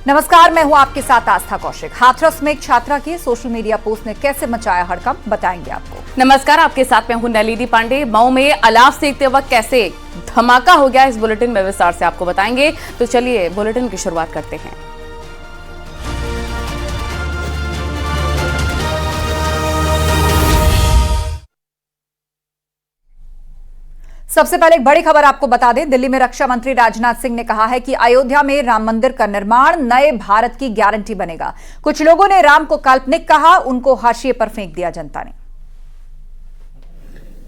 नमस्कार, मैं हूं आपके साथ आस्था कौशिक। हाथरस में एक छात्रा की सोशल मीडिया पोस्ट ने कैसे मचाया हड़कंप, बताएंगे आपको। नमस्कार, आपके साथ मैं हूं नलिनी पांडे। मऊ में अलाव सेकते वक्त कैसे धमाका हो गया, इस बुलेटिन में विस्तार से आपको बताएंगे। तो चलिए बुलेटिन की शुरुआत करते हैं। सबसे पहले एक बड़ी खबर आपको बता दें। दिल्ली में रक्षा मंत्री राजनाथ सिंह ने कहा है कि अयोध्या में राम मंदिर का निर्माण नए भारत की गारंटी बनेगा। कुछ लोगों ने राम को काल्पनिक कहा, उनको हाशिए पर फेंक दिया जनता ने।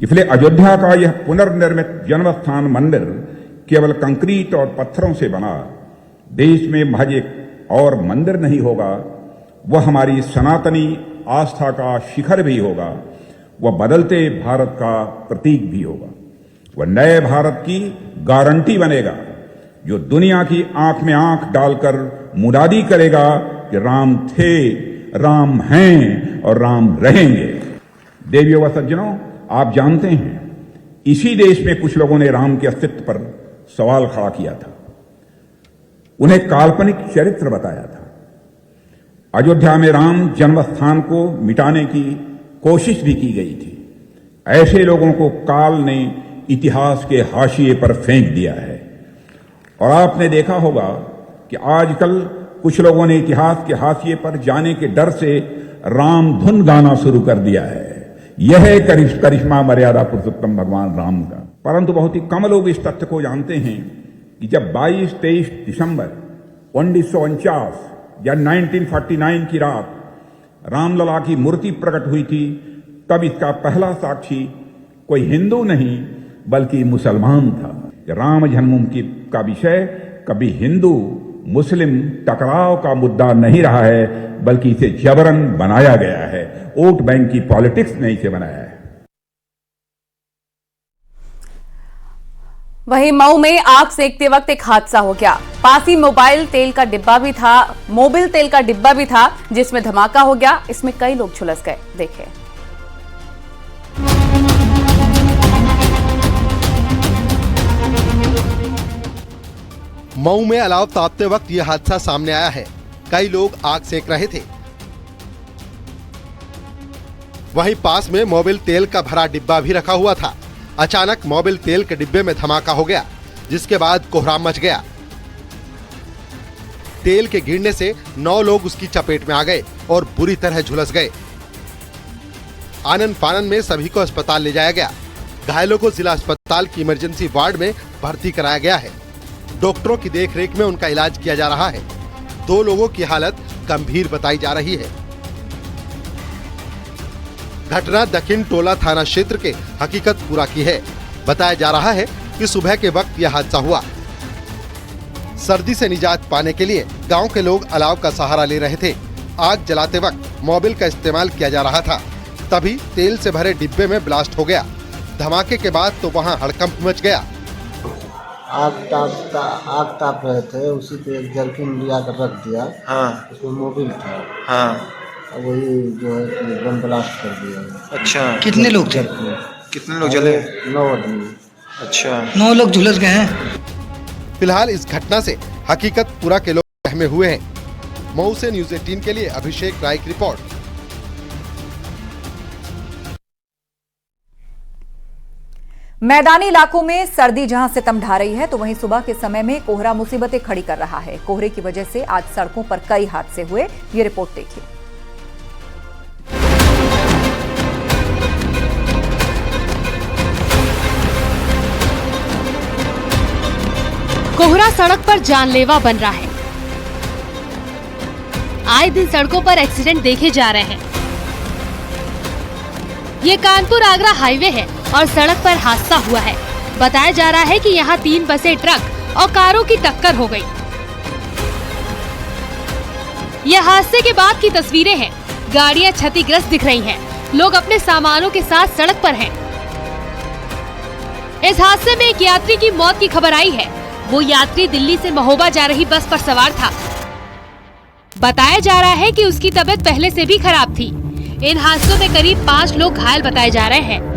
इसलिए अयोध्या का यह पुनर्निर्मित जन्मस्थान मंदिर केवल कंक्रीट और पत्थरों से बना देश में महज एक और मंदिर नहीं होगा, वह हमारी सनातनी आस्था का शिखर भी होगा, वह बदलते भारत का प्रतीक भी होगा, वह नए भारत की गारंटी बनेगा जो दुनिया की आंख में आंख डालकर मुनादी करेगा कि राम थे, राम हैं और राम रहेंगे। देवियों व सज्जनों, आप जानते हैं इसी देश में कुछ लोगों ने राम के अस्तित्व पर सवाल खड़ा किया था, उन्हें काल्पनिक चरित्र बताया था। अयोध्या में राम जन्मस्थान को मिटाने की कोशिश भी की गई थी। ऐसे लोगों को काल ने इतिहास के हाशिए पर फेंक दिया है। और आपने देखा होगा कि आजकल कुछ लोगों ने इतिहास के हाशिए पर जाने के डर से राम धुन गाना शुरू कर दिया है। यह है करिश्मा मर्यादा पुरुषोत्तम भगवान राम का। परंतु बहुत ही कम लोग इस तथ्य को जानते हैं कि जब 22-23 दिसंबर 1949 या 1949 की रात रामलला की मूर्ति प्रकट हुई थी, तब इसका पहला साक्षी कोई हिंदू नहीं बल्कि मुसलमान था। राम जन्मभूमि का विषय कभी हिंदू मुस्लिम टकराव का मुद्दा नहीं रहा है, बल्कि इसे जबरन बनाया गया है। वोट बैंक की पॉलिटिक्स ने इसे बनाया है। वहीं मऊ में आग सेकते वक्त एक हादसा हो गया। पास ही मोबिल तेल का डिब्बा भी था जिसमें धमाका हो गया। इसमें कई लोग झुलस गए। देखें। मऊ में अलाव तापते वक्त यह हादसा सामने आया है। कई लोग आग सेक रहे थे। वहीं पास में मोबिल तेल का भरा डिब्बा भी रखा हुआ था। अचानक मोबिल तेल के डिब्बे में धमाका हो गया, जिसके बाद कोहराम मच गया। तेल के गिरने से 9 लोग उसकी चपेट में आ गए और बुरी तरह झुलस गए। आनन फानन में सभी को अस्पताल ले जाया गया। घायलों को जिला अस्पताल की इमरजेंसी वार्ड में भर्ती कराया गया है। डॉक्टरों की देखरेख में उनका इलाज किया जा रहा है। 2 लोगों की हालत गंभीर बताई जा रही है। घटना दक्षिण टोला थाना क्षेत्र के हकीकतपुरा की है। बताया जा रहा है कि सुबह के वक्त यह हादसा हुआ। सर्दी से निजात पाने के लिए गांव के लोग अलाव का सहारा ले रहे थे। आग जलाते वक्त मोबिल का इस्तेमाल किया जा रहा था, तभी तेल से भरे डिब्बे में ब्लास्ट हो गया। धमाके के बाद तो वहां हड़कंप मच गया। आग ताप रहे थे, उसी पे एक जर्किन लिया कर रख दिया। हाँ। उसमें मोबिल था। हाँ। वही जो है कि बम ब्लास्ट कर दिया। अच्छा, कितने लोग थे? कितने लोग जले? 9 आदमी। अच्छा, 9 लोग झुलस गए हैं। फिलहाल इस घटना से हकीकतपुरा के लोग सहमे हुए हैं। मऊ से न्यूज़ 18 के लिए अभिषेक राय की रिपोर्ट। मैदानी इलाकों में सर्दी जहां सितम ढा रही है, तो वहीं सुबह के समय में कोहरा मुसीबतें खड़ी कर रहा है। कोहरे की वजह से आज सड़कों पर कई हादसे हुए। ये रिपोर्ट देखिए। कोहरा सड़क पर जानलेवा बन रहा है। आए दिन सड़कों पर एक्सीडेंट देखे जा रहे हैं। ये कानपुर आगरा हाईवे है और सड़क पर हादसा हुआ है। बताया जा रहा है कि यहाँ 3 बसें ट्रक और कारों की टक्कर हो गई। ये हादसे के बाद की तस्वीरें हैं। गाड़ियाँ क्षतिग्रस्त दिख रही हैं। लोग अपने सामानों के साथ सड़क पर हैं। इस हादसे में एक यात्री की मौत की खबर आई है। वो यात्री दिल्ली से महोबा जा रही बस पर सवार था। बताया जा रहा है कि उसकी तबीयत पहले से भी खराब थी। इन हादसों में करीब 5 लोग घायल बताए जा रहे हैं।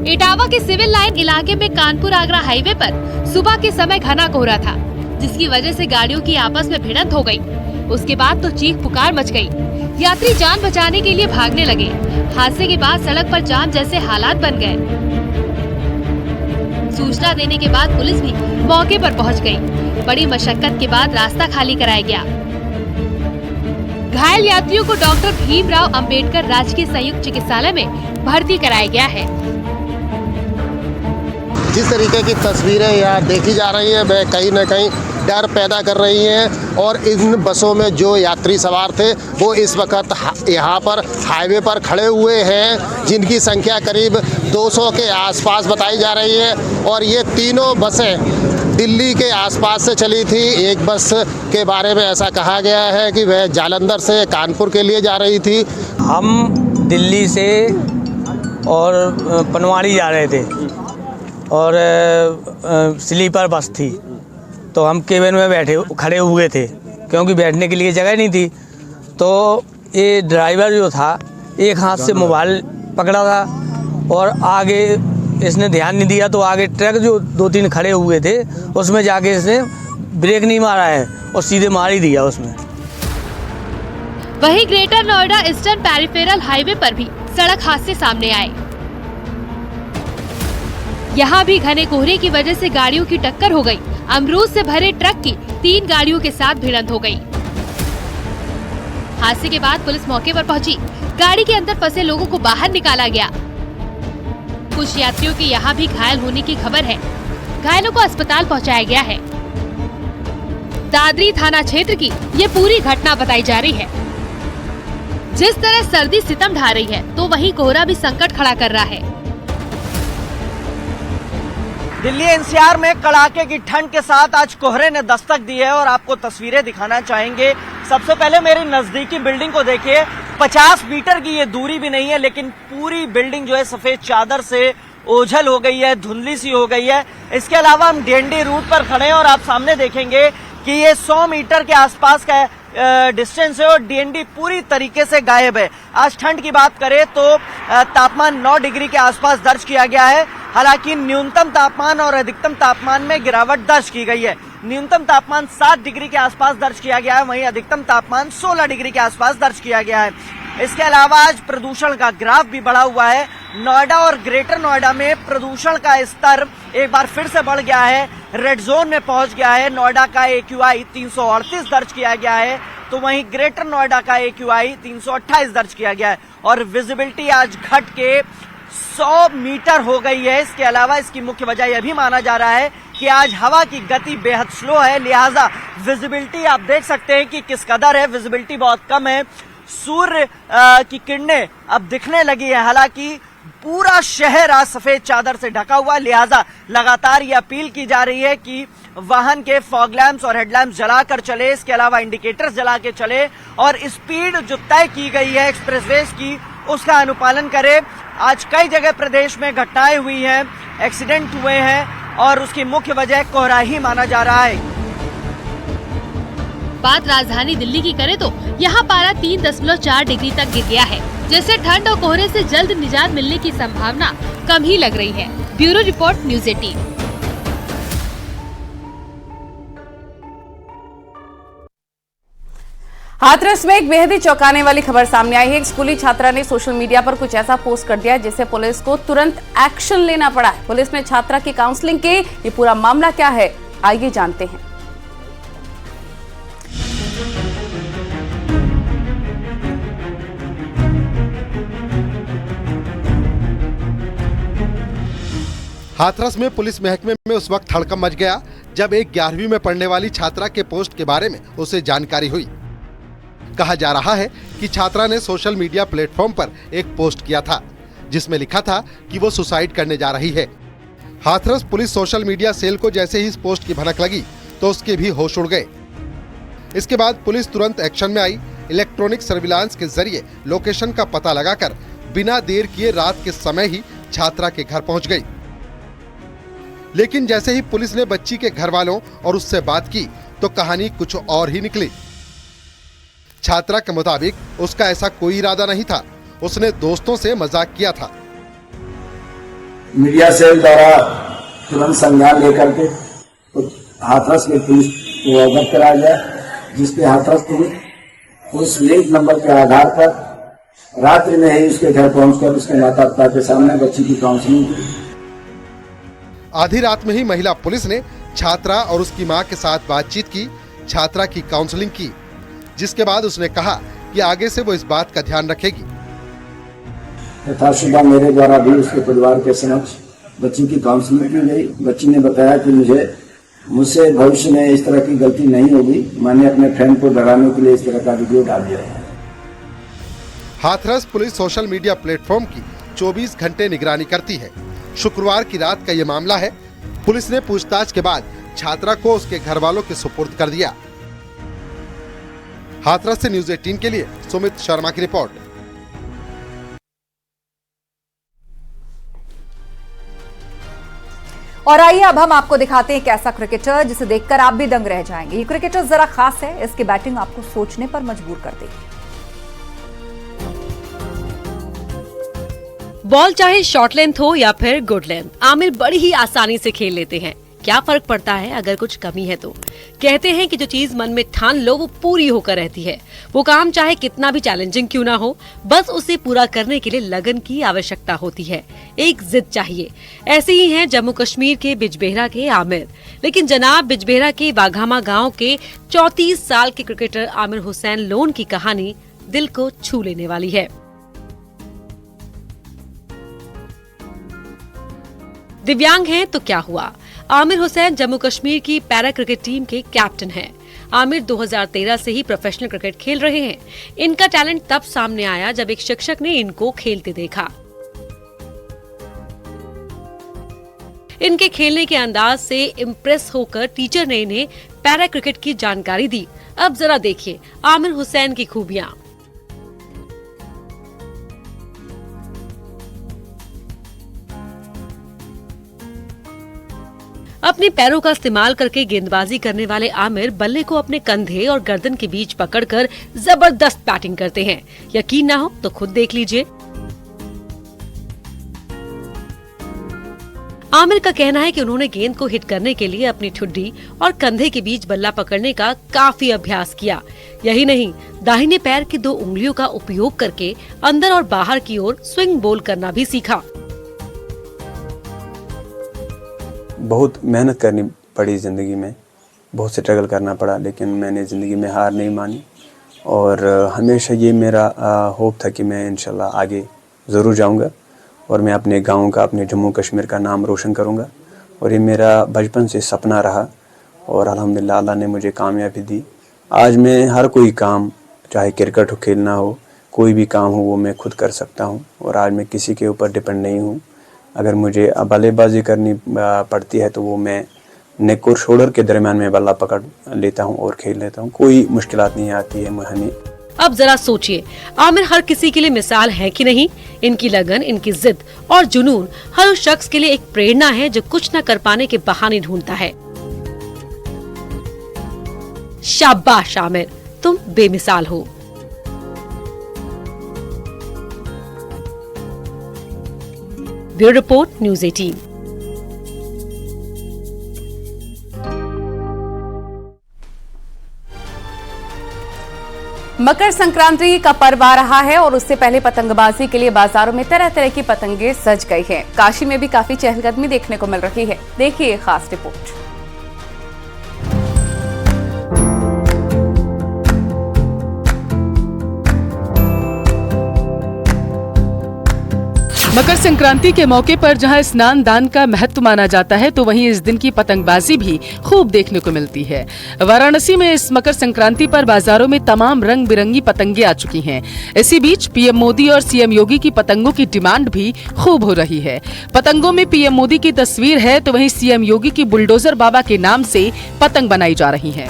इटावा के सिविल लाइन इलाके में कानपुर आगरा हाईवे पर सुबह के समय घना कोहरा था। जिसकी वजह से गाड़ियों की आपस में भिड़ंत हो गई। उसके बाद तो चीख पुकार मच गई। यात्री जान बचाने के लिए भागने लगे। हादसे के बाद सड़क पर जाम जैसे हालात बन गए। सूचना देने के बाद पुलिस भी मौके पर पहुंच गई। बड़ी मशक्कत के बाद रास्ता खाली कराया गया। घायल यात्रियों को डॉक्टर भीमराव अंबेडकर राजकीय संयुक्त चिकित्सालय में भर्ती कराया गया है। जिस तरीके की तस्वीरें यहाँ देखी जा रही है वह कहीं न कहीं डर पैदा कर रही हैं और इन बसों में जो यात्री सवार थे वो इस वक्त यहाँ पर हाईवे पर खड़े हुए हैं, जिनकी संख्या करीब 200 के आसपास बताई जा रही है। और ये तीनों बसें दिल्ली के आसपास से चली थी। एक बस के बारे में ऐसा कहा गया है कि वह जालंधर से कानपुर के लिए जा रही थी। हम दिल्ली से और पनवाड़ी जा रहे थे और स्लीपर बस थी, तो हम केबिन में खड़े हुए थे क्योंकि बैठने के लिए जगह नहीं थी। तो ये ड्राइवर जो था एक हाथ से मोबाइल पकड़ा था और आगे इसने ध्यान नहीं दिया, तो आगे ट्रक जो 2-3 खड़े हुए थे उसमें जाके इसने ब्रेक नहीं मारा है और सीधे मार ही दिया उसमें। वहीं greater Noida eastern peripheral highway पर भी सड़क हादसे सामने आए। यहाँ भी घने कोहरे की वजह से गाड़ियों की टक्कर हो गई। अमरूद से भरे ट्रक की 3 गाड़ियों के साथ भिड़ंत हो गई। हादसे के बाद पुलिस मौके पर पहुंची। गाड़ी के अंदर फंसे लोगों को बाहर निकाला गया। कुछ यात्रियों के यहाँ भी घायल होने की खबर है। घायलों को अस्पताल पहुँचाया गया है। दादरी थाना क्षेत्र की ये पूरी घटना बताई जा रही है। जिस तरह सर्दी सितम ढा रही है, तो वहीं कोहरा भी संकट खड़ा कर रहा है। दिल्ली एनसीआर में कड़ाके की ठंड के साथ आज कोहरे ने दस्तक दी है और आपको तस्वीरें दिखाना चाहेंगे। सबसे पहले मेरी नजदीकी बिल्डिंग को देखिए। 50 मीटर की ये दूरी भी नहीं है, लेकिन पूरी बिल्डिंग जो है सफेद चादर से ओझल हो गई है, धुंधली सी हो गई है। इसके अलावा हम डीएनडी रूट पर खड़े हैं और आप सामने देखेंगे कि ये 100 मीटर के आसपास का डिस्टेंस है और डीएनडी पूरी तरीके से गायब है। आज ठंड की बात करें तो तापमान 9 डिग्री के आसपास दर्ज किया गया है। हालांकि न्यूनतम तापमान और अधिकतम तापमान में गिरावट दर्ज की गई है। न्यूनतम तापमान 7 डिग्री के आसपास दर्ज किया गया है, वहीं अधिकतम तापमान 16 डिग्री के आसपास दर्ज किया गया है। इसके अलावा आज प्रदूषण का ग्राफ भी बढ़ा हुआ है। नोएडा और ग्रेटर नोएडा में प्रदूषण का स्तर एक बार फिर से बढ़ गया है, रेड जोन में पहुंच गया है। नोएडा का AQI 338 दर्ज किया गया है, तो वहीं ग्रेटर नोएडा का AQI 328 दर्ज किया गया है और विजिबिलिटी आज घट के 100 मीटर हो गई है। इसके अलावा इसकी मुख्य वजह यह भी माना जा रहा है कि आज हवा की गति बेहद स्लो है, लिहाजा विजिबिलिटी आप देख सकते हैं कि किस कदर है। विजिबिलिटी बहुत कम है। सूर्य की किरणें अब दिखने लगी है। हालांकि पूरा शहर आज सफेद चादर से ढका हुआ, लिहाजा लगातार ये अपील की जा रही है कि वाहन के फॉग लैंप्स और हेडलैम्प्स जलाकर चले। इसके अलावा इंडिकेटर्स जला के चले और स्पीड जो तय की गई है एक्सप्रेसवेज की उसका अनुपालन करे। आज कई जगह प्रदेश में घटनाएं हुई हैं, एक्सीडेंट हुए हैं और उसकी मुख्य वजह कोहरा ही माना जा रहा है। बात राजधानी दिल्ली की करें तो यहाँ पारा 3.4 डिग्री तक गिर गया है, जिससे ठंड और कोहरे से जल्द निजात मिलने की संभावना कम ही लग रही है। Bureau report, news 18। हाथरस में एक बेहद ही चौंकाने वाली खबर सामने आई है। एक स्कूली छात्रा ने सोशल मीडिया पर कुछ ऐसा पोस्ट कर दिया जिससे पुलिस को तुरंत एक्शन लेना पड़ा है। पुलिस ने छात्रा की काउंसलिंग की। ये पूरा मामला क्या है, आइए जानते हैं। हाथरस में पुलिस महकमे में उस वक्त हड़कंप मच गया जब एक 11वीं में पढ़ने वाली छात्रा के पोस्ट के बारे में उसे जानकारी हुई। कहा जा रहा है कि छात्रा ने सोशल मीडिया प्लेटफॉर्म पर एक पोस्ट किया था जिसमें लिखा था कि वो सुसाइड करने जा रही है। Hathras police social media cell को जैसे ही इस पोस्ट की भनक लगी तो उसके भी होश उड़ गए। इसके बाद पुलिस तुरंत एक्शन में आई। इलेक्ट्रॉनिक सर्विलांस के जरिए लोकेशन का पता लगाकर बिना देर किए रात के समय ही छात्रा के घर पहुंच गई। लेकिन जैसे ही पुलिस ने बच्ची के घर वालों और उससे बात की तो कहानी कुछ और ही निकली। छात्रा के मुताबिक उसका ऐसा कोई इरादा नहीं था, उसने दोस्तों से मजाक किया था। मीडिया सेल द्वारा तुरंत संज्ञान लेकर के हाथरस के पुलिस को अवगत कराया गया, जिसके हाथरस पुलिस लिंक नंबर के आधार पर रात्रि में ही उसके घर पहुंचकर उसके माता पिता के सामने बच्ची की काउंसलिंग की। आधी रात में ही महिला पुलिस ने छात्रा और उसकी मां के साथ बातचीत की, छात्रा की काउंसलिंग की, जिसके बाद उसने कहा कि आगे से वो इस बात का ध्यान रखेगी। तथा सुबह मेरे द्वारा भी उसके परिवार के समक्ष बच्ची की काउंसलिंग की गई। बच्ची ने बताया कि मुझसे भविष्य में इस तरह की गलती नहीं होगी। मैंने अपने फ्रेंड को डराने के लिए इस तरह का वीडियो डाल दिया है। Hathras police social media platform की 24 घंटे निगरानी करती है। शुक्रवार की रात का ये मामला है। पुलिस ने पूछताछ के बाद छात्रा को उसके घर वालों के सुपुर्द कर दिया। हाथरस से न्यूज़ 18 के लिए सुमित शर्मा की रिपोर्ट। और आइए अब हम आपको दिखाते हैं एक ऐसा क्रिकेटर जिसे देखकर आप भी दंग रह जाएंगे। ये क्रिकेटर जरा खास है, इसकी बैटिंग आपको सोचने पर मजबूर कर देगी। बॉल चाहे शॉर्ट लेंथ हो या फिर गुड लेंथ, आमिर बड़ी ही आसानी से खेल लेते हैं। क्या फर्क पड़ता है अगर कुछ कमी है तो? कहते हैं कि जो चीज मन में ठान लो वो पूरी होकर रहती है। वो काम चाहे कितना भी चैलेंजिंग क्यों ना हो, बस उसे पूरा करने के लिए लगन की आवश्यकता होती है, एक जिद चाहिए। ऐसे ही हैं जम्मू कश्मीर के बिजबेहरा के आमिर। लेकिन जनाब बिजबेहरा के वाघामा गांव के 34 साल के क्रिकेटर आमिर हुसैन लोन की कहानी दिल को छू लेने वाली है। दिव्यांग हैं तो क्या हुआ? आमिर हुसैन जम्मू कश्मीर की पैरा क्रिकेट टीम के कैप्टन हैं। आमिर 2013 से ही प्रोफेशनल क्रिकेट खेल रहे हैं। इनका टैलेंट तब सामने आया जब एक शिक्षक ने इनको खेलते देखा। इनके खेलने के अंदाज से इम्प्रेस होकर टीचर ने इन्हें पैरा क्रिकेट की जानकारी दी। अब जरा देखिए आमिर हुसैन की खूबियां। अपने पैरों का इस्तेमाल करके गेंदबाजी करने वाले आमिर बल्ले को अपने कंधे और गर्दन के बीच पकड़कर जबरदस्त बैटिंग करते हैं। यकीन ना हो तो खुद देख लीजिए। आमिर का कहना है कि उन्होंने गेंद को हिट करने के लिए अपनी ठुड्डी और कंधे के बीच बल्ला पकड़ने का काफी अभ्यास किया। यही नहीं, दाहिने पैर की 2 उंगलियों का उपयोग करके अंदर और बाहर की ओर स्विंग बॉल करना भी सीखा। बहुत मेहनत करनी पड़ी ज़िंदगी में, बहुत स्ट्रगल करना पड़ा, लेकिन मैंने ज़िंदगी में हार नहीं मानी और हमेशा ये मेरा होप था कि मैं इंशाल्लाह आगे ज़रूर जाऊंगा और मैं अपने गांव का, अपने जम्मू कश्मीर का नाम रोशन करूंगा। और ये मेरा बचपन से सपना रहा और अल्हम्दुलिल्लाह अल्लाह ने मुझे कामयाबी दी। आज मैं हर कोई काम, चाहे क्रिकेट हो, खेलना हो, कोई भी काम हो, वो मैं खुद कर सकता हूँ और आज मैं किसी के ऊपर डिपेंड नहीं हूँ। अगर मुझे बल्लेबाजी करनी पड़ती है तो वो मैं नेक और शोल्डर के दरमियान में बल्ला पकड़ लेता हूँ और खेल लेता हूँ, कोई मुश्किलात नहीं आती है हमें। अब जरा सोचिए, आमिर हर किसी के लिए मिसाल है कि नहीं? इनकी लगन, इनकी जिद और जुनून हर उस शख्स के लिए एक प्रेरणा है जो कुछ न कर पाने के बहाने ढूंढता है। शाबाश आमिर, तुम बेमिसाल हो। Bureau report, news 18। Makar Sankranti का पर्व आ रहा है और उससे पहले पतंगबाजी के लिए बाजारों में तरह तरह की पतंगे सज गई हैं। काशी में भी काफी चहलकदमी देखने को मिल रही है। देखिए ये खास रिपोर्ट। मकर संक्रांति के मौके पर जहां स्नान दान का महत्व माना जाता है, तो वहीं इस दिन की पतंगबाजी भी खूब देखने को मिलती है। वाराणसी में इस मकर संक्रांति पर बाजारों में तमाम रंग बिरंगी पतंगे आ चुकी हैं। इसी बीच पीएम मोदी और सीएम योगी की पतंगों की डिमांड भी खूब हो रही है। पतंगों में पीएम मोदी की तस्वीर है तो वहीं सीएम योगी की बुलडोजर बाबा के नाम से पतंग बनाई जा रही है।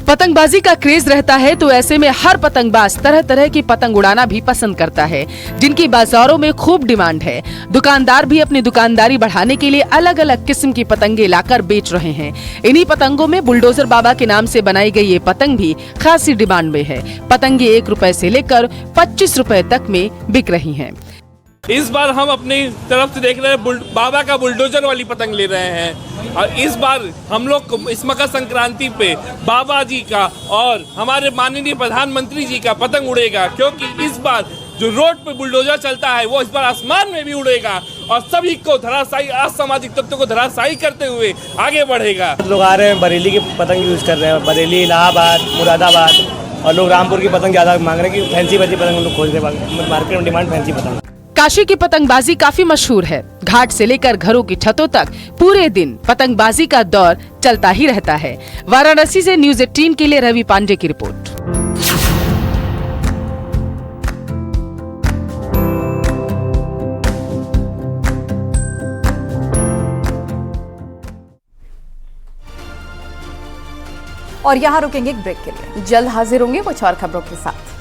पतंगबाजी का क्रेज रहता है तो ऐसे में हर पतंगबाज तरह तरह की पतंग उड़ाना भी पसंद करता है, जिनकी बाजारों में खूब डिमांड है। दुकानदार भी अपनी दुकानदारी बढ़ाने के लिए अलग अलग किस्म की पतंगे लाकर बेच रहे हैं। इन्हीं पतंगों में बुलडोजर बाबा के नाम से बनाई गई ये पतंग भी खासी डिमांड में है। पतंगे 1 रुपए से लेकर 25 रुपए तक में बिक रही हैं। इस बार हम अपनी तरफ से देख रहे हैं बाबा का बुलडोजर वाली पतंग ले रहे हैं और इस बार हम लोग इस मकर संक्रांति पे बाबा जी का और हमारे माननीय प्रधानमंत्री जी का पतंग उड़ेगा, क्योंकि इस बार जो रोड पे बुलडोजर चलता है वो इस बार आसमान में भी उड़ेगा और सभी को धराशायी असामाजिक तत्वों को धराशायी करते हुए आगे बढ़ेगा। लोग आ रहे हैं बरेली की पतंग यूज कर रहे हैं, बरेली, इलाहाबाद, मुरादाबाद, और लोग रामपुर की पतंग ज़्यादा मांग रहे हैं कि फैंसी वाली पतंग लोग खोज रहे हैं, मार्केट में डिमांड फैंसी पतंग। काशी की पतंगबाजी काफी मशहूर है। घाट से लेकर घरों की छतों तक पूरे दिन पतंगबाजी का दौर चलता ही रहता है। वाराणसी से न्यूज़ 18 के लिए रवि पांडे की रिपोर्ट। और यहाँ रुकेंगे एक ब्रेक के लिए, जल्द हाजिर होंगे कुछ और खबरों के साथ।